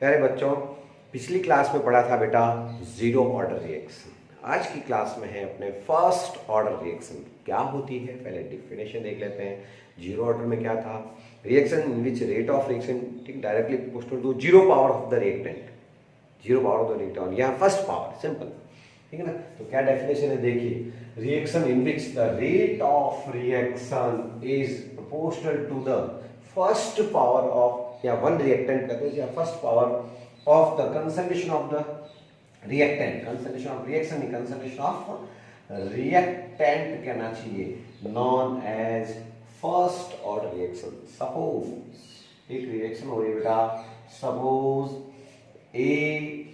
प्यारे बच्चों, पिछली क्लास में पढ़ा था बेटा जीरो ऑर्डर रिएक्शन। आज की क्लास में है अपने फर्स्ट ऑर्डर रिएक्शन। क्या होती है पहले डेफिनेशन देख लेते हैं। जीरो ऑर्डर में क्या था? Reaction in which rate of reaction ठीक directly proportional to zero power of the reactant. Zero power of the reactant, यहाँ फर्स्ट पावर, सिंपल, ठीक है ना। तो क्या डेफिनेशन है देखिए, reaction in which the rate of reaction is proportional to the first power of, या one reactant कहते हैं, या first power of the concentration of the reactant. Concentration of reaction नहीं, कंसंट्रेशन ऑफ रिएक्टेंट कहना चाहिए, known as first order reaction. Suppose एक reaction हो रही है बेटा, suppose A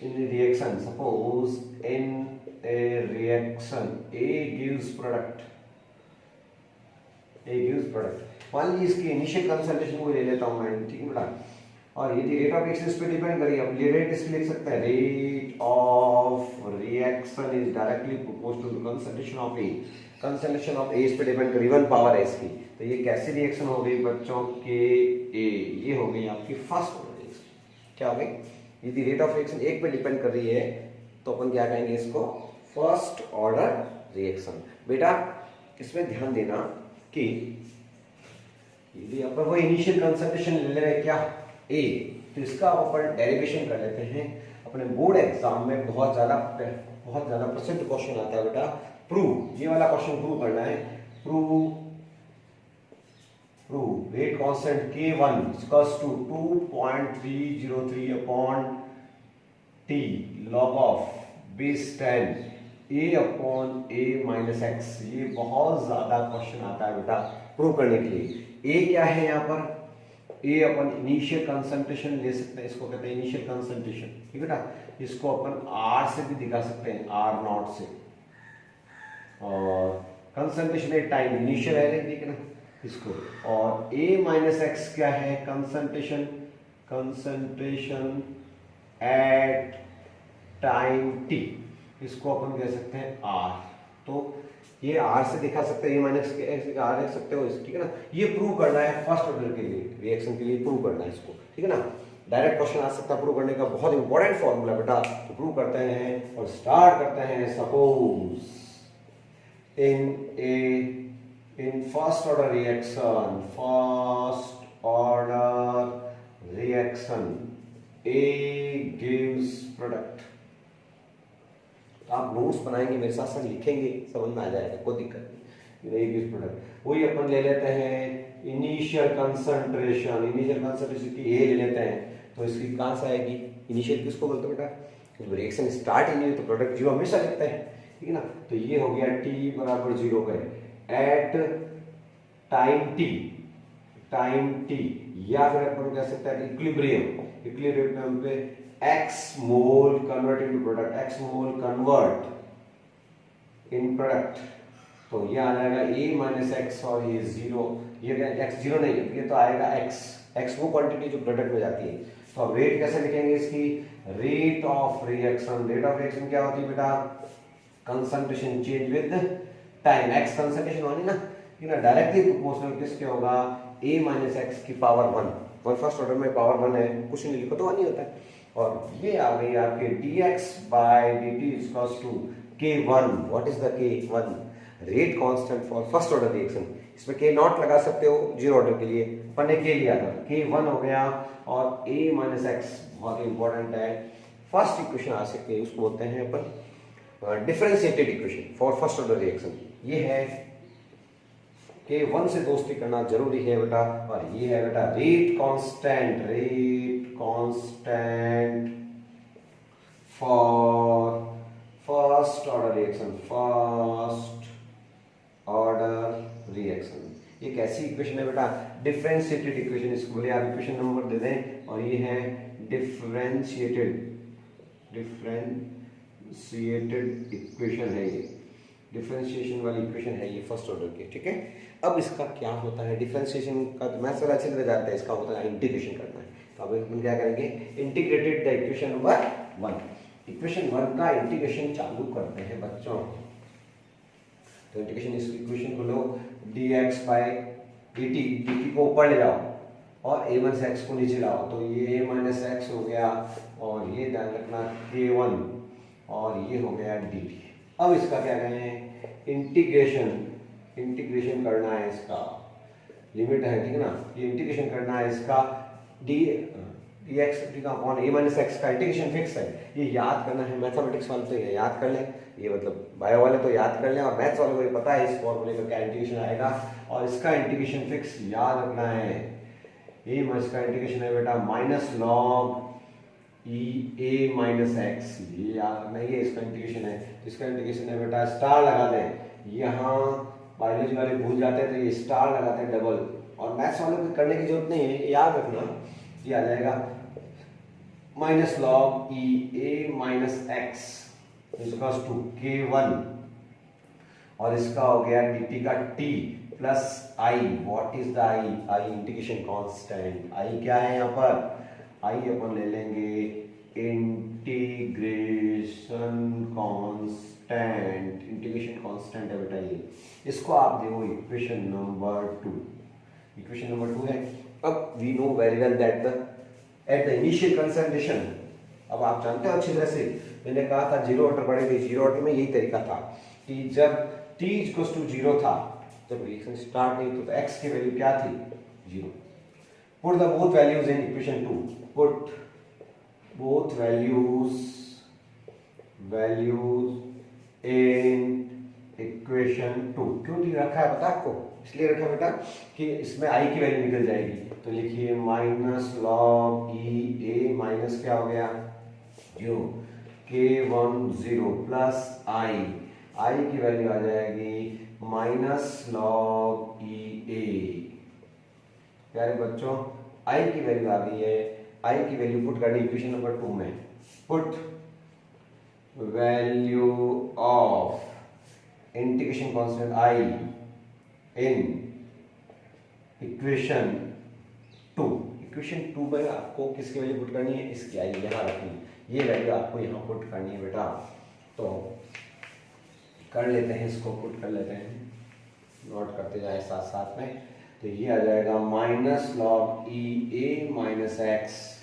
in reaction, suppose in a reaction A gives product, A gives product। मान लीजिए इसकी इनिशियल कंसंट्रेशन को ले लेता हूं मैं, ठीक है बेटा, और यदि रेट ऑफ रिएक्शन इस पे डिपेंड करिए। अब रेट इसके लिख सकते हैं, rate of reaction is directly proportional to concentration of a. Concentration of a इस पे डिपेंड करी, वन पावर है इसकी। तो ये कैसी रिएक्शन हो गई बच्चों के ए, ये हो गई आपकी फर्स्ट ऑर्डर रिएक्शन। क्या हो गई? यदि रेट ऑफ रिएक्शन एक पे डिपेंड कर रही है तो अपन क्या कहेंगे इसको, फर्स्ट ऑर्डर रिएक्शन। बेटा इसमें ध्यान देना कि यदि अपन वो इनिशियल कंसंट्रेशन ले रहे हैं क्या, ए, तो इसका अपन डेरिवेशन कर लेते हैं। अपने बोर्ड एग्जाम में बहुत ज्यादा प्रसिद्ध क्वेश्चन आता है बेटा, प्रूव, ये वाला क्वेश्चन प्रूव करना है। Prove rate constant K1 equals to 2.303 upon T log of base 10 A upon A minus X। ये बहुत ज्यादा क्वेश्चन आता है बेटा प्रूव करने के लिए। A क्या है यहाँ पर? A अपन इनिशियल कंसंट्रेशन ले सकते हैं, इसको कहते हैं इनिशियल कंसंट्रेशन, ठीक है बेटा। इसको अपन R से भी दिखा सकते हैं, R0 से। और कंसंट्रेशन एट टाइम इनिशियल है, ठीक है ना, इसको। और A माइनस एक्स क्या है? कंसंट्रेशन एट टाइम t, इसको अपन कह सकते हैं R। तो ये R से दिखा सकते हैं, A माइनस एक्स R लिख सकते हो, ठीक है ना। ये प्रूव करना है फर्स्ट ऑर्डर के लिए, रिएक्शन के लिए प्रूव करना है इसको, ठीक है ना। डायरेक्ट क्वेश्चन आ सकता है प्रूव करने का, बहुत इंपॉर्टेंट फॉर्मूला बेटा। तो प्रूव करते हैं और स्टार्ट करते हैं। Suppose in first order reaction A gives product। आप नोट्स बनाएंगे मेरे साथ साथ लिखेंगे, समझ में आ जाएगा, कोई दिक्कत नहीं। A gives product, वही अपन ले लेते हैं इनिशियल कंसंट्रेशन की A ले लेते हैं। तो इसकी कहां से आएगी? इनिशियल किसको बोलते हैं बेटा? जब रिएक्शन स्टार्ट ही नहीं हुई तो प्रोडक्ट जीरो हमेशा लिखते हैं, ठीक है ना। तो ये हो गया T बराबर जीरो पे एट टाइम t, या फिर अपन कह सकते हैं इक्विलिब्रियम पे x mole convert into product, x mole convert in product. तो ये आ जाएगा a माइनस एक्स, और ये जीरो, ये x जीरो नहीं, ये तो आएगा x वो क्वांटिटी जो प्रोडक्ट में जाती है। तो अब रेट कैसे लिखेंगे इसकी? रेट ऑफ रिएक्शन क्या होती है बेटा? Concentration change with time, x concentration होनी ना, ठीक है, डायरेक्टली प्रोपोर्शनल किसके होगा? a माइनस एक्स की पावर 1 फर्स्ट ऑर्डर में पावर 1 है, कुछ नहीं लिखो तो 1 ही होता है। और ये आ गई आपके dx by dt equals to k1। What is the k1? Rate constant for first order reaction. इसमें k नॉट लगा सकते हो जीरो ऑर्डर के लिए, अपन ने k लिया था, k1 हो गया। और a माइनस एक्स बहुत इंपॉर्टेंट है, फर्स्ट इक्वेशन आ सकती है, उसको बोलते हैं अपन differentiated equation for first order reaction. ये है K1 से दोस्ती करना जरूरी है बेटा। और ये है बेटा rate constant for first order reaction. ये कैसी इक्वेशन है बेटा? डिफरेंशिएटेड इक्वेशन, इसको बोले आप इक्वेशन नंबर दे दें। और ये है डिफरेंशिएटेड इक्वेशन है, ये डिफरेंशिएशन वाली इक्वेशन है ये फर्स्ट ऑर्डर की, ठीक है। अब इसका क्या होता है डिफरेंशिएशन का, तो मैथ्स वाला अच्छे तरह जाता है, इसका होता है इंटीग्रेशन करना है। तो अब हम क्या करेंगे? Integrated the equation number 1। Equation 1 का इंटीग्रेशन चालू करते हैं बच्चों। तो इंटीग्रेशन, इस इक्वेशन को लो dx बाय dt को ऊपर ले जाओ और a1 से x को नीचे लाओ तो ये a माइनस एक्स हो गया और ये ध्यान रखना k1 और ये हो गया dt। अब इसका क्या कहें इंटीग्रेशन करना है, इसका लिमिट है, ठीक है ना, ये इंटीग्रेशन करना है इसका dx upon a minus x का इंटीग्रेशन फिक्स है, ये याद करना है। मैथमेटिक्स वाले तो ये याद कर लें, ये मतलब बायो वाले तो याद कर लें, और मैथ्स वाले को ये पता है इस फॉर्मूले का क्या इंटीग्रेशन आएगा, और इसका इंटीग्रेशन फिक्स याद रखना है। ये इसका इंटीग्रेशन है बेटा माइनस लॉग ए माइनस एक्स, ये याद रखना है, ये इसका इंटीग्रेशन है। इसका इंटीग्रेशन है बेटा, स्टार लगा दें, यहाँ बायोलॉजी वाले भूल जाते हैं तो ये स्टार लगाते हैं डबल, और मैथ्स वालों को करने की जरूरत नहीं है, याद रखना। ये आ जाएगा minus log A minus x equals to k1 और इसका हो गया dt का t plus I. What is the I? I integration constant. I क्या है यहाँ पर? आई अपन ले लेंगे इंटीग्रेशन कांस्टेंट। इंटीग्रेशन कांस्टेंट है बेटा ये, इसको आप देखो इक्वेशन नंबर 2। इक्वेशन नंबर 2 है। अब we know very well that at the initial concentration, अब आप जानते हो अच्छी तरह से, मैंने कहा था जीरो ऑर्डर पढ़ेंगे, जीरो ऑर्डर में यही तरीका था कि जब t इक्वल्स टू 0 था, जब रिएक्शन स्टार्ट नहीं तो x की वैल्यू क्या थी? 0। Put the both values in equation 2। Put both values in equation 2। क्यों नहीं रखा है पता आपको? इसलिए रखा बेटा कि इसमें i की वैल्यू निकल जाएगी। तो लिखिए माइनस लॉग ए माइनस क्या हो गया? 0 k1 0 प्लस आई की वैल्यू आ जाएगी माइनस लॉग ए। प्यारे बच्चों i की वैल्यू आ गई है, i की वैल्यू पुट करनी इक्वेशन नंबर 2 में। Put value of integration constant i in equation 2। Equation 2 में आपको किसकी वैल्यू पुट करनी है? इसकी आई यहाँ रखनी है, ये वैल्यू आपको यहाँ पुट करनी है बेटा। तो कर लेते हैं, इसको पुट कर लेते हैं, नोट करते जाए साथ साथ में। तो ये आ जाएगा minus log A minus x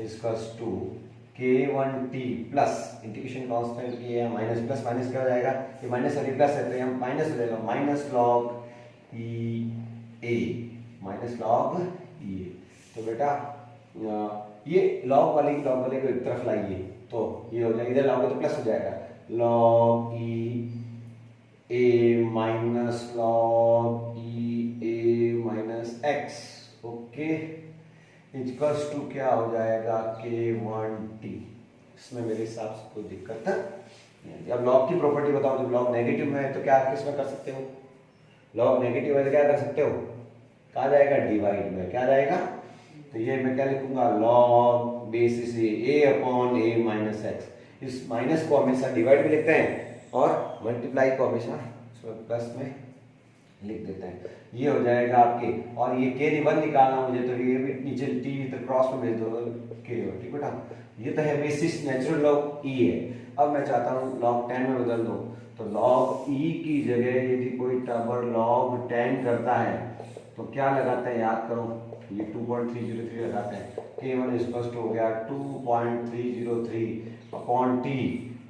equals to k1t plus integration constant की है माइनस प्लस माइनस क्या हो जाएगा? ये माइनस और प्लस है तो हम माइनस ले लो, माइनस लॉग ए, माइनस लॉग ए। तो बेटा ये लॉग वाले को एक तरफ लाइए तो ये हो जाएगा, इधर लाओगे तो प्लस हो जाएगा, log A minus log A minus X. Okay, equals to क्या हो जाएगा? k1t। इसमें मेरे हिसाब से कोई दिक्कत है। अब लॉग की प्रॉपर्टी बताओ, जब लॉग नेगेटिव में है तो क्या किसमें कर सकते हो? लॉग नेगेटिव है तो क्या कर सकते हो? कहा जाएगा डिवाइड में, क्या जाएगा? तो ये मैं क्या लिखूंगा? लॉग बेसिस ए अपॉन ए माइनस एक्स। इस माइनस को हमेशा डिवाइड में लिखते हैं और मल्टीप्लाई को हमेशा प्लस में लिख देते हैं। ये हो जाएगा आपके, और ये k1 निकालना मुझे, तो ये भी नीचे t तो क्रॉस में भेज दो k, ठीक बेटा। ये तो है बेसिस नेचुरल लॉग e है। अब मैं चाहता हूँ लॉग 10 में बदल दो, तो लॉग e की जगह यदि कोई टर्म लॉग 10 करता है तो क्या लगाते हैं? याद करो, ये 2.303 लगाते हैं। k1 स्पष्ट हो गया 2.303 upon t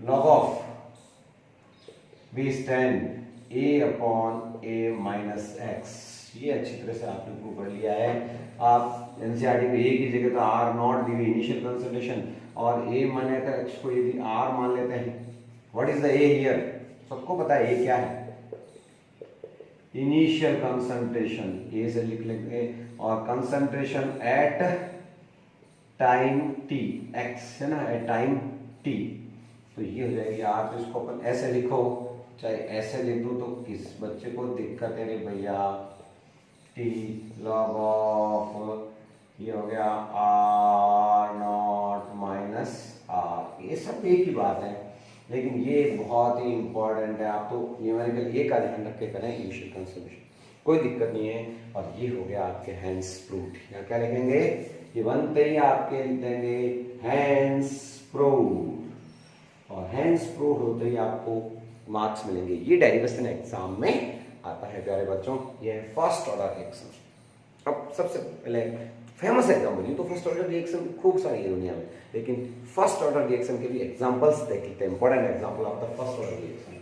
log of base 10 a upon a minus x. ये अच्छी तरह से आपने प्रूव कर लिया है। आप एनसीईआरटी में a की जगह तो r नॉट दी हुई इनिशियल कंसंट्रेशन, और a माने का x को यदि r मान लेते हैं, what is the a here? सबको पता है a क्या है? इनिशियल कंसंट्रेशन, a से लिख लेंगे, और concentration at time t, x है ना, एट टाइम t। तो ये हो जाएगी r। तो इसको अपन ऐसे लिखो, चाहे ऐसे लिख दो तो किस बच्चे को दिक्कत है रे भैया? t लॉग ऑफ ये हो गया r नॉट माइनस r। ये सब एक ही बात है, लेकिन ये बहुत ही इंपॉर्टेंट है। आप तो न्यूमेरिकल ये का ध्यान रख के करें, इनिशियल कंसंट्रेशन, कोई दिक्कत नहीं है। और ये हो गया आपके हैंस प्रूव्ड। यहाँ क्या लिखेंगे? ये बनते ही आपके लिख देंगे हैंस प्रूव्ड, और हैंस प्रूव्ड होते ही आपको मार्क्स मिलेंगे। ये डेरिवेशन एग्जाम में आता है प्यारे बच्चों, ये है फर्स्ट ऑर्डर रिएक्शन। अब सबसे पहले फेमस एग्जाम्पल, ये तो फर्स्ट ऑर्डर रिएक्शन खूब सारी है दुनिया में, लेकिन फर्स्ट ऑर्डर रिएक्शन के भी एग्जाम्पल्स देख लेते हैं। Important example of the first order reaction.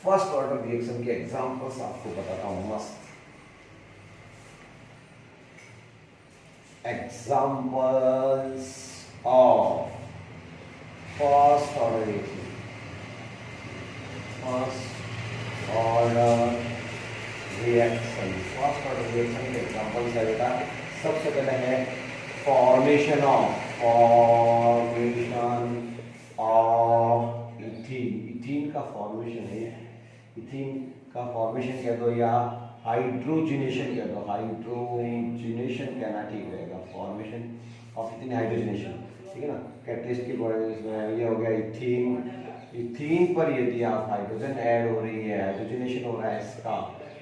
First order reaction के एग्जाम्पल्स आपको बताता हूं मस्त। Examples of first order reaction. First order reaction, first order reaction के एग्जाम्पल्स है बेटा। सबसे पहले है फॉर्मेशन ऑफ इथीन। इथीन का फॉर्मेशन है, इथीन का फॉर्मेशन कह दो या हाइड्रोजनेशन कह दो, हाइड्रोजनेशन कहना ठीक रहेगा। फॉर्मेशन ऑफ इथीन, हाइड्रोजनेशन, ठीक है ना। कैटलिस्ट की प्रोसेस में ये हो गया इथीन। इथीन पर यदि आप हाइड्रोजन ऐड हो रही है, हाइड्रोजनेशन हो रहा है इसका,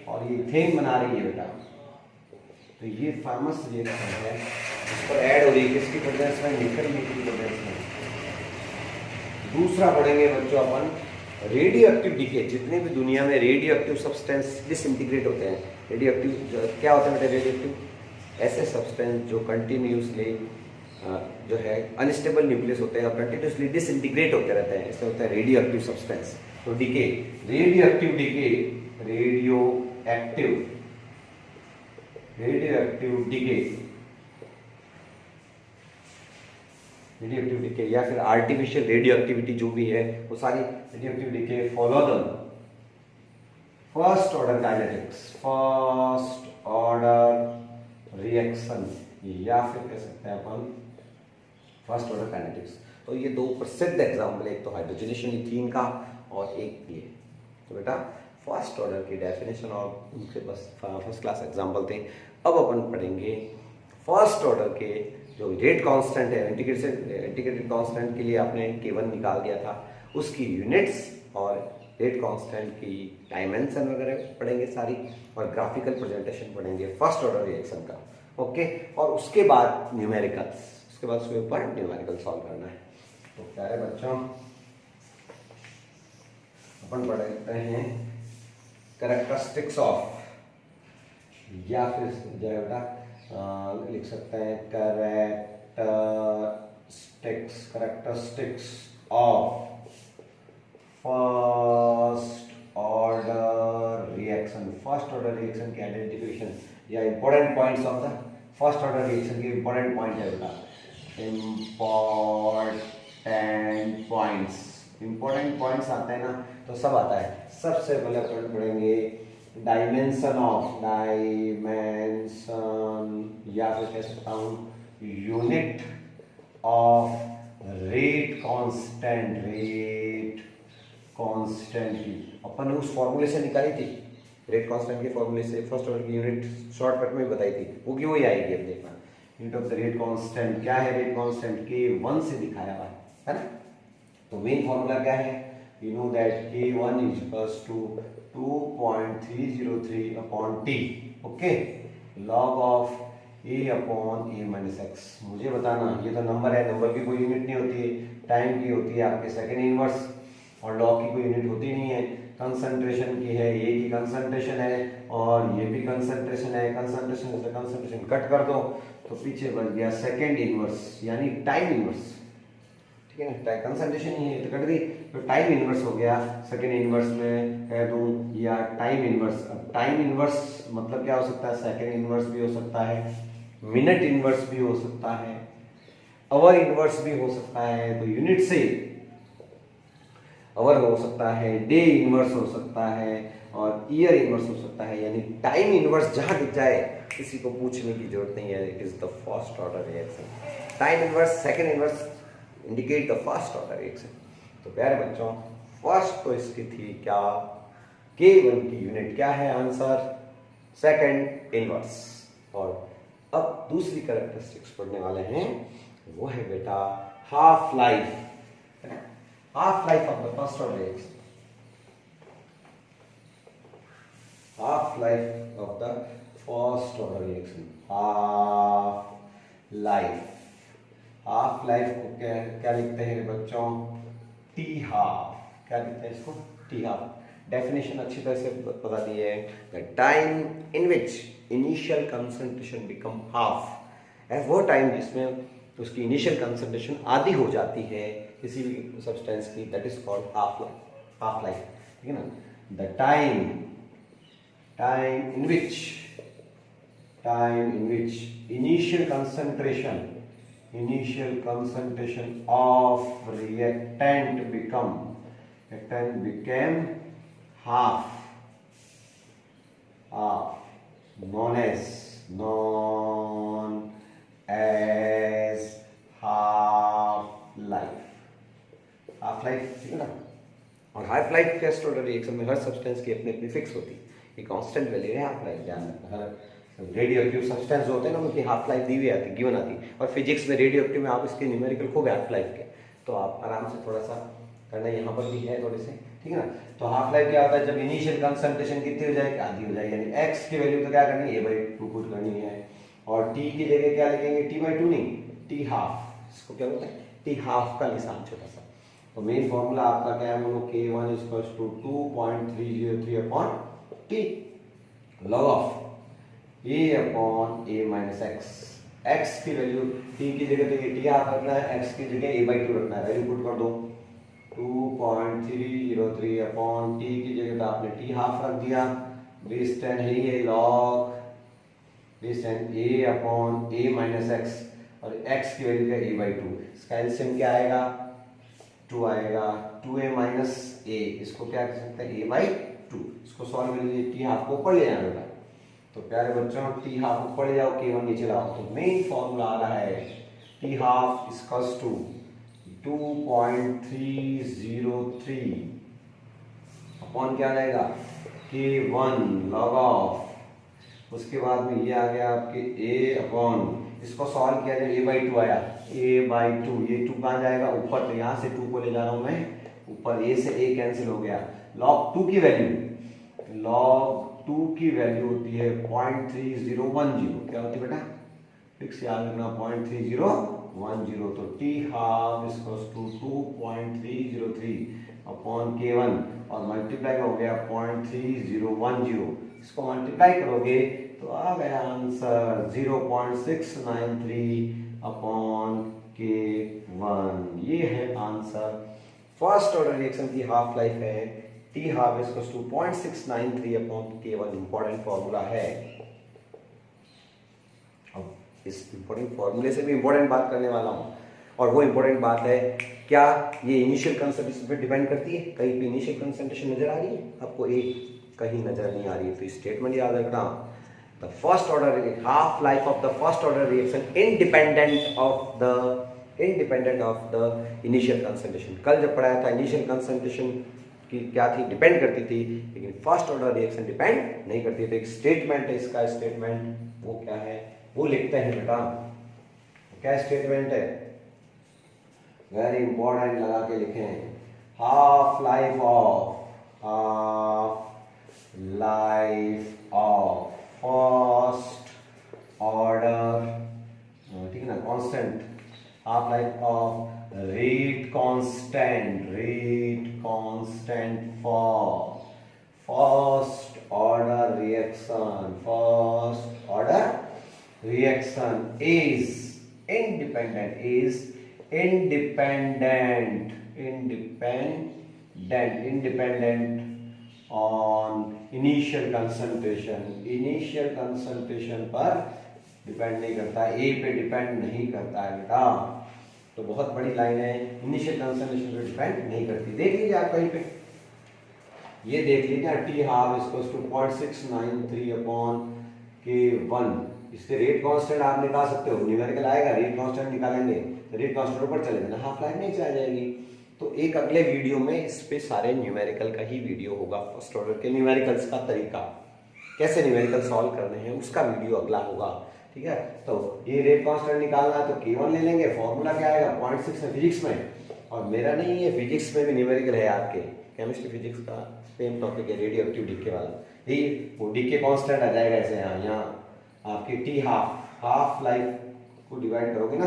और ये इथेन बना रही है बेटा, तो ये फेमस रिएक्शन है। इस पर ऐड हो रही है किसकी प्रेजेंस में? निकल की प्रेजेंस में। दूसरा पढ़ेंगे बच्चों अपन रेडियो एक्टिव डीके। जितने भी दुनिया में रेडियो एक्टिव सब्सटेंस डिसइंटीग्रेट होते हैं, रेडियो एक्टिव क्या होते हैं बेटा? रेडियो एक्टिव ऐसे सब्सटेंस जो कंटिन्यूसली जो है अनस्टेबल न्यूक्लियस होते हैं और कंटिन्यूसली डिसइंटीग्रेट होते रहते हैं, इससे होता है रेडियो एक्टिव सब्सटेंस। तो decay, radioactive decay, radioactive decay, radioactive decay या फिर आर्टिफिशियल रेडियो एक्टिविटी जो भी है वो सारी radioactive decay follow the first order kinetics, first order reaction, या फिर कह सकते हैं अपन फर्स्ट ऑर्डर काइनेटिक्स। तो ये दो प्रसिद्ध एग्जाम्पल, एक तो हाइड्रोजनेशन इथीन का और एक ये। तो बेटा फर्स्ट ऑर्डर की डेफिनेशन और उनके बस फर्स्ट क्लास एग्जाम्पल थे। अब अपन पढ़ेंगे फर्स्ट ऑर्डर के जो रेट कांस्टेंट है, इंटीग्रेटेड कांस्टेंट के लिए आपने K1 निकाल दिया था, उसकी यूनिट्स और रेट कांस्टेंट की डायमेंशन वगैरह पढ़ेंगे सारी, और ग्राफिकल प्रेजेंटेशन पढ़ेंगे फर्स्ट ऑर्डर रिएक्शन का। ओके, और उसके बाद न्यूमेरिकल्स, उसके बाद उसके ऊपर न्यूमेरिकल सॉल्व करना है। तो प्यारे बच्चों अपन पढ़ते हैं कैरेक्टरिस्टिक्स ऑफ, या फिर जो बेटा लिख सकते हैं characteristics of first order reaction. First order reaction की आइडेंटिफिकेशन या important points of the first order reaction के इंपॉर्टेंट पॉइंट है बेटा, इंपॉर्टेंट पॉइंट्स आते हैं ना, तो सब आता है। सबसे पहले अपन पढ़ेंगे डायमेंशन या फिर कह सकता हूँ यूनिट ऑफ रेट कांस्टेंट की अपन ने उस फॉर्मूले से निकाली थी, रेट कांस्टेंट के फॉर्मूले से फर्स्ट ऑर्डर की यूनिट शॉर्टकट में बताई थी, वो की वही आएगी। अब देखना unit of the rate constant क्या है? रेट कांस्टेंट K1 से दिखाया हुआ है ना। तो मेन फॉर्मूला क्या है? You know that K1 is equals to 2.303 upon T, okay, log of A upon A minus X. मुझे बताना, ये तो नंबर है, नंबर की कोई यूनिट नहीं होती है, टाइम की होती है आपके सेकेंड इनवर्स, और लॉग की कोई यूनिट होती नहीं है। कंसंट्रेशन की है, ए की कंसंट्रेशन है और ये भी कंसंट्रेशन है, कंसंट्रेशन से कंसंट्रेशन कट कर दो तो पीछे बच गया सेकेंड इनवर्स यानी टाइम इनवर्स, ठीक है ना। कंसंट्रेशन ही है तो कट दी, तो टाइम इनवर्स हो गया। सेकेंड इनवर्स में कह दूं या टाइम इनवर्स। अब टाइम इनवर्स मतलब क्या हो सकता है? सेकेंड इनवर्स भी हो सकता है, मिनट इनवर्स भी हो सकता है, आवर इनवर्स भी हो सकता है, तो यूनिट से आवर हो सकता है, डे इनवर्स हो सकता है और ईयर इनवर्स हो सकता है। यानी टाइम इनवर्स जहां दिख जाए किसी को पूछने की जरूरत नहीं है, it is the first order reaction. Time inverse, second inverse indicate the first order reaction. तो प्यारे बच्चों फर्स्ट तो इसकी थी क्या? K1 की यूनिट क्या है? Answer second inverse. और अब दूसरी कैरेक्टरिस्टिक्स पढ़ने वाले हैं, वो है बेटा half life. Half life of the first order reaction, half life of the first order reaction. Half life, half life को क्या लिखते हैं बच्चों? T half. क्या लिखते हैं इसको? T half. डेफिनेशन अच्छी तरह से बता दी है। The time in which initial concentration become half, वो टाइम जिसमें उसकी इनिशियल कंसंट्रेशन आधी हो जाती है किसी भी सब्सटेंस की, that is called half life, ठीक है ना। The time in which initial concentration of reactant became half, known as half life, ठीक है ना। और half life first order reaction में हर सब्सटेंस की अपनी अपनी फिक्स होती है, ये कांस्टेंट वैल्यू है हाफ लाइफ, ध्यान रखना। हर रेडियोएक्टिव सब्सटेंस होते हैं ना, उनकी हाफ लाइफ दी हुई आती है, गिवन आती है। और फिजिक्स में रेडियोएक्टिव में आप इसके न्यूमेरिकल खूब हाफ लाइफ के, तो आप आराम से थोड़ा सा करना, यहाँ पर भी है थोड़े से, ठीक है ना। तो हाफ लाइफ क्या होता है, जब इनिशियल कंसंट्रेशन कितनी हो जाएगी, आधी हो जाएगी, यानी एक्स की वैल्यू तो क्या करनी है, a/2 पुट करनी है, और टी की जगह क्या लिखेंगे, t/2 नहीं, t हाफ, इसको क्या बोलते हैं, t हाफ का निशान छोटा सा। तो मेन फॉर्मूला आपका क्या है, K1 = 2.303/T log of A/A-x, x की वैल्यू t की जगह तो ये t हाफ रखना है, x की जगह a/2 रखना है, वैल्यू पुट कर दो 2.303/T की जगह तो आपने t हाफ रख दिया, बेस 10 है ये log बेस 10 A/A-x, और x की वैल्यू क्या a/2, इसका एलसीएम क्या आएगा, 2 आएगा, 2a - a, इसको क्या कर सकते हैं, a/2, इसको सॉल्व कर लीजिए, t हाफ को ऊपर ले जाना होगा। तो प्यारे बच्चों t हाफ ऊपर ले जाओ, K1 नीचे लाओ, तो मेन फॉर्मूला आ रहा है t half equals to 2.303 upon क्या रहेगा, K1 log ऑफ, उसके बाद में ये आ गया आपके a अपॉन, इसको सॉल्व किया जाए, a/2 आया, a/2, ये 2 कहाँ जाएगा ऊपर, तो यहाँ से 2 को ले जा रहा हूँ मैं ऊपर, a से a कैंसिल हो गया, log 2 की वैल्यू होती है 0.3010, क्या होती है बेटा, फिक्स याद रखना 0.3010, तो t half equals to 2.303 upon K1, और मल्टीप्लाई हो गया 0.3010, इसको मल्टीप्लाई करोगे तो आ गया आंसर 0.693 अपॉन K1, ये है आंसर। फर्स्ट ऑर्डर रिएक्शन की हाफ लाइफ है t half equals to 0.693 upon K1, important formula है। अब इस इंपॉर्टेंट फॉर्मूले से भी इंपॉर्टेंट बात करने वाला हूं, और वो इंपॉर्टेंट बात है, क्या ये इनिशियल कंसंट्रेशन पे डिपेंड करती है, कहीं पे इनिशियल कंसंट्रेशन नजर आ रही है आपको, एक कहीं नजर नहीं आ रही है, तो स्टेटमेंट याद रखना, the first order half life of the first order reaction independent of the initial concentration. कल जब पढ़ाया था इनिशियल कंसंट्रेशन की क्या थी, डिपेंड करती थी, लेकिन फर्स्ट ऑर्डर रिएक्शन डिपेंड नहीं करती। तो एक स्टेटमेंट है, इसका स्टेटमेंट वो क्या है, वो लिखते हैं बेटा, क्या स्टेटमेंट है, वेरी इंपॉर्टेंट लगा के लिखें, half life of first order, ठीक है ना, constant, half life of rate constant for first order reaction is independent on initial concentration पर डिपेंड नहीं करता, ए पे डिपेंड नहीं करता है बेटा। तो बहुत बड़ी लाइन है, इनिशियल कंसंट्रेशन पे डिपेंड नहीं करती। देख लीजिए आप कहीं पे, ये देख लीजिए T half equals to 0.693 upon K1, इससे रेट कांस्टेंट आप निकाल सकते हो, न्यूमेरिकल आएगा, रेट कांस्टेंट निकालेंगे तो रेट कांस्टेंट ऊपर चले जाना, हाफ लाइफ नीचे आ जाएगी। तो एक अगले वीडियो में इस पे सारे न्यूमेरिकल का ही वीडियो होगा, फर्स्ट ऑर्डर के न्यूमेरिकल्स का तरीका, कैसे न्यूमेरिकल सॉल्व करने हैं, उसका वीडियो अगला होगा, ठीक है। तो ये रेट कांस्टेंट निकालना है तो K1 ले लेंगे, फॉर्मूला क्या आएगा 0.6 है फिजिक्स में, और मेरा नहीं है, फिजिक्स में भी न्यूमेरिकल है आपके, केमिस्ट्री फिजिक्स का सेम टॉपिक है, रेडियोएक्टिव डीके वाला, ये वो डीके कांस्टेंट आ जाएगा ऐसे, यहाँ आपकी टी हाफ लाइफ को डिवाइड करोगे ना,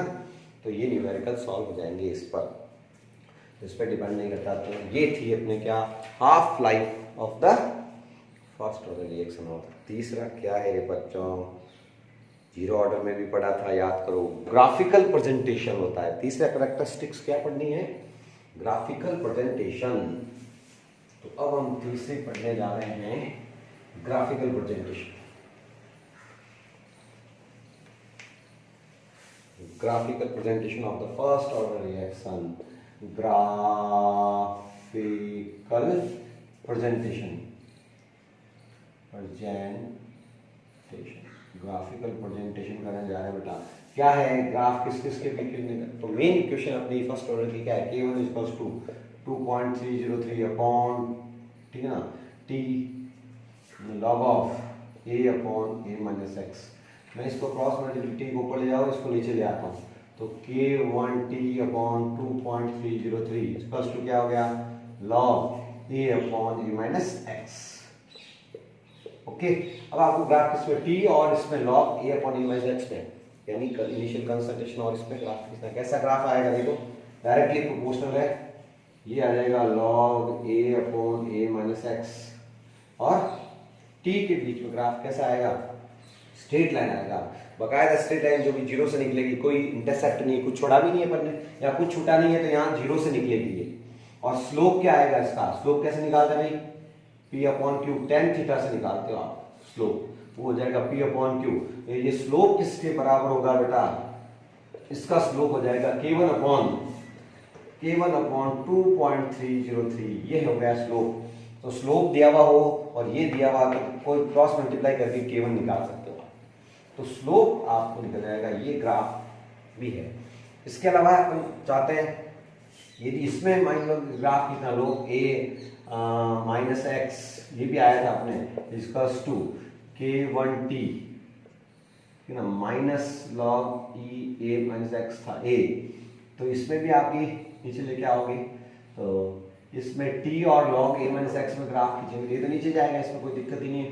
तो ये न्यूमेरिकल सॉल्व हो जाएंगे इस पर डिपेंड नहीं करता। तो ये थी अपने क्या, half life of the first order reaction of तीसरा क्या है बच्चों, जीरो ऑर्डर में भी पढ़ा था, याद करो, ग्राफिकल प्रेजेंटेशन होता है। तीसरा कैरेक्टरिस्टिक्स क्या पढ़नी है, ग्राफिकल प्रेजेंटेशन। तो अब हम तीसरे पढ़ने जा रहे हैं graphical presentation. Graphical presentation of the first order reaction, graphical presentation, graphical presentation करने जा रहे हैं बेटा। क्या है ग्राफ, किस किस के बीच में, तो मेन इक्वेशन अपनी फर्स्ट ऑर्डर की क्या है, k1 इक्वल्स टू 2.303 अपॉन, ठीक है ना, t log of a upon a minus x. मैं इसको क्रॉस मल्टीप्लिटी को ऊपर ले जाऊँ, इसको नीचे ले आता हूँ, तो k1t अपॉन 2.303 इक्वल्स टू क्या हो गया, log a upon a minus X. Okay, अब आपको ग्राफ किसमें, t और इसमें log a upon a minus x में, यानी इनिशियल कंसंट्रेशन और इसमें ग्राफ कितना, कैसा ग्राफ आएगा, देखो डायरेक्टली प्रोपोर्शनल है, ये आ जाएगा log a upon a minus x, और t के बीच में ग्राफ कैसा आएगा, स्ट्रेट लाइन आएगा, बकायदा स्ट्रेट लाइन जो भी जीरो से निकलेगी, कोई इंटरसेक्ट नहीं, कुछ छोड़ा भी नहीं है अपन ने, या कुछ छूटा नहीं है, तो यहाँ जीरो से निकलेगी ये। और स्लोप क्या आएगा इसका, स्लोप कैसे निकालते हैं भाई, p upon Q, tan theta से निकालते हो आप स्लोप, वो हो जाएगा p अपॉन क्यू। ये स्लोप किसके बराबर होगा बेटा, इसका स्लोप हो जाएगा k1 अपॉन 2.303, ये हो गया स्लोप। तो स्लोप दिया हुआ हो और ये दिया हुआ, तो कोई क्रॉस मल्टीप्लाई करके k1 निकाल सकते हो, तो स्लोप आपको निकल जाएगा, ये ग्राफ भी है। इसके अलावा हम चाहते हैं यदि इसमें मान लो ग्राफ कितना लो, a माइनस एक्स, ये भी आया था अपने, इसका टू k1t, ना minus log e a minus x था a, तो इसमें भी आपकी नीचे लेके आओगे, तो इसमें t और log a माइनस एक्स में ग्राफ खींचेंगे, ये तो नीचे जाएगा, इसमें कोई दिक्कत ही नहीं है,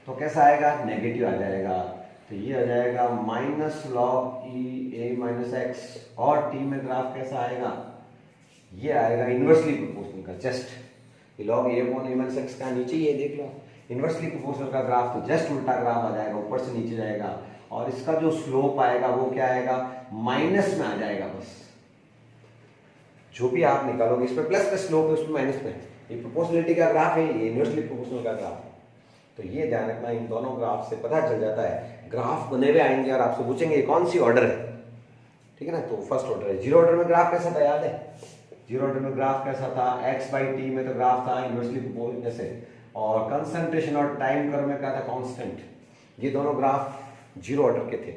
तो कैसा आएगा, नेगेटिव आ जाएगा, तो ये आ जाएगा minus log e a minus x, और t में ग्राफ कैसा आएगा, ये आएगा इन्वर्सली प्रोपोर्शनल का, just log a upon a minus x का नीचे ये देख लो, इन्वर्सली प्रोपोर्शनल का ग्राफ तो जस्ट उल्टा ग्राफ आ जाएगा, ऊपर से नीचे जाएगा, और इसका जो स्लोप आएगा वो क्या आएगा, माइनस में आ जाएगा, बस जो भी आप निकालोगे, इसमें प्लस का स्लोप है, उसमें माइनस में, ये प्रोपोर्शनलिटी का ग्राफ है, ये इन्वर्सली प्रोपोर्शनल का ग्राफ है। तो ये ध्यान रखना, इन दोनों ग्राफ से पता चल जाता है, ग्राफ बने हुए आएंगे और आपसे पूछेंगे कौन सी ऑर्डर है, ठीक है ना, तो फर्स्ट ऑर्डर है। जीरो ऑर्डर में ग्राफ कैसा था, याद है, जीरो ऑर्डर में ग्राफ कैसा था, x बाई टी में तो ग्राफ था इन्वर्सली प्रोपोर्शनल जैसे, और कंसंट्रेशन और टाइम कर्व में क्या था, कांस्टेंट। ये दोनों ग्राफ जीरो ऑर्डर के थे,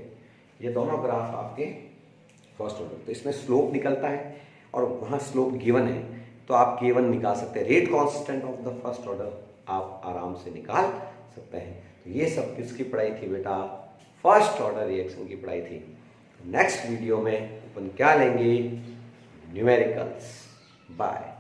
ये दोनों ग्राफ आपके फर्स्ट ऑर्डर। तो इसमें स्लोप निकलता है और वहाँ स्लोप गिवन है, तो आप k1 निकाल सकते हैं, rate constant of the first order आप आराम से निकाल सकते हैं। तो ये सब किसकी पढ़ाई थी बेटा, फर्स्ट ऑर्डर रिएक्शन की पढ़ाई थी। नेक्स्ट वीडियो में अपन क्या लेंगे, न्यूमेरिकल्स। बाय।